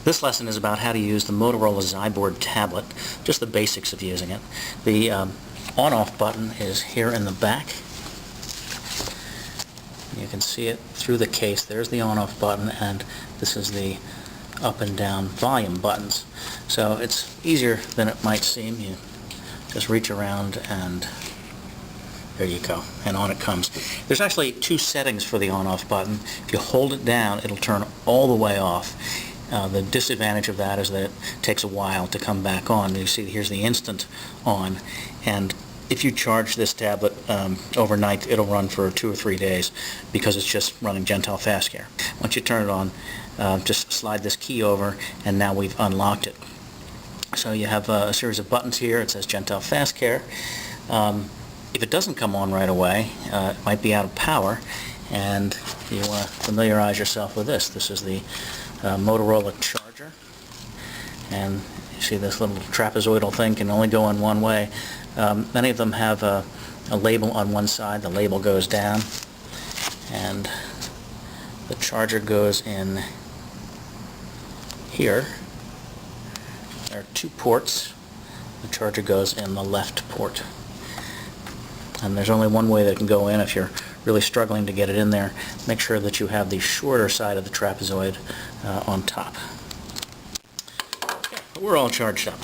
This lesson is about how to use the Motorola Xyboard tablet, just the basics of using it. The on-off button is here in the back. You can see it through the case. There's the on-off button, and this is the up and down volume buttons. So it's easier than it might seem. You just reach around and there you go, and on it comes. There's actually two settings for the on-off button. If you hold it down, it'll turn all the way off. The disadvantage of that is that it takes a while to come back on. You see here's the instant on, and if you charge this tablet overnight, it'll run for 2 or 3 days because it's just running Gentell Fastcare. Once you turn it on, just slide this key over, and now we've unlocked it. So you have a series of buttons here. It says Gentell Fastcare. If it doesn't come on right away, it might be out of power, and you want to familiarize yourself with this. This is the Motorola charger, and you see this little trapezoidal thing can only go in one way. Many of them have a label on one side. The label goes down, and the charger goes in here. There are 2 ports. The charger goes in the left port. And there's only one way that it can go in. If you're really struggling to get it in there, make sure that you have the shorter side of the trapezoid on top. Okay, we're all charged up.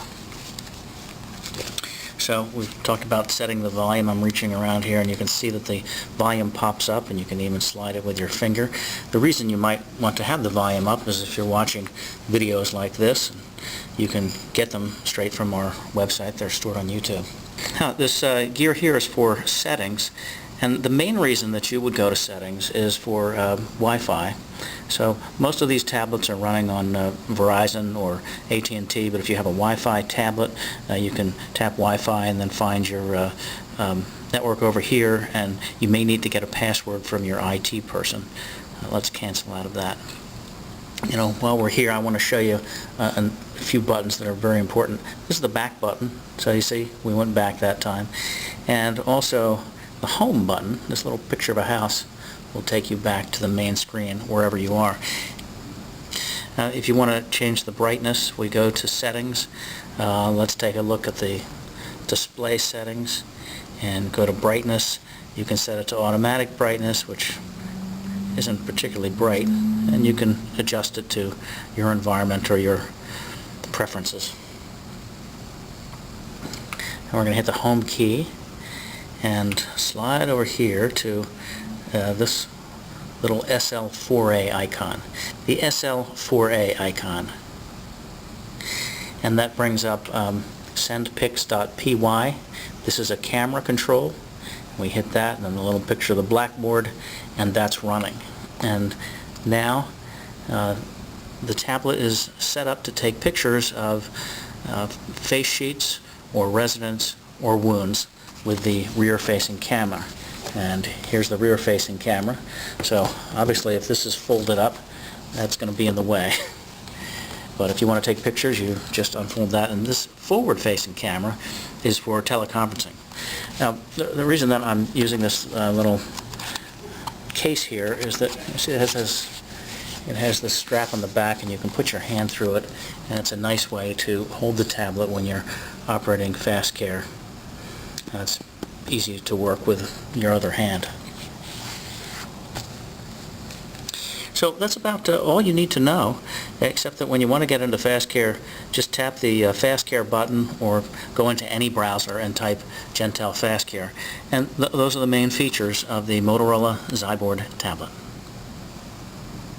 So we've talked about setting the volume. I'm reaching around here, and you can see that the volume pops up, and you can even slide it with your finger. The reason you might want to have the volume up is if you're watching videos like this. You can get them straight from our website. They're stored on YouTube. Now, this gear here is for settings, and the main reason that you would go to settings is for Wi-Fi. So most of these tablets are running on Verizon or AT&T, but if you have a Wi-Fi tablet, you can tap Wi-Fi and then find your network over here, and you may need to get a password from your IT person. Let's cancel out of that. You know, while we're here, I want to show you a few buttons that are very important. This is the back button, so you see we went back that time. And also the home button, this little picture of a house, will take you back to the main screen wherever you are. If you want to change the brightness, we go to settings. Let's take a look at the display settings and go to brightness. You can set it to automatic brightness, which isn't particularly bright, and you can adjust it to your environment or your preferences. And we're going to hit the home key and slide over here to this little SL4A icon. The SL4A icon. And that brings up sendpics.py. This is a camera control. We hit that, and then a little picture of the blackboard, and that's running. And now the tablet is set up to take pictures of face sheets or residents or wounds with the rear-facing camera. And here's the rear-facing camera. So obviously if this is folded up, that's going to be in the way. But if you want to take pictures, you just unfold that. And this forward-facing camera is for teleconferencing. Now, the reason that I'm using this little case here is that you see it has this strap on the back, and you can put your hand through it, and it's a nice way to hold the tablet when you're operating Fastcare. It's easy to work with your other hand. So that's about all you need to know, except that when you want to get into Fastcare, just tap the Fastcare button or go into any browser and type Gentell Fastcare. And those are the main features of the Motorola Xyboard tablet.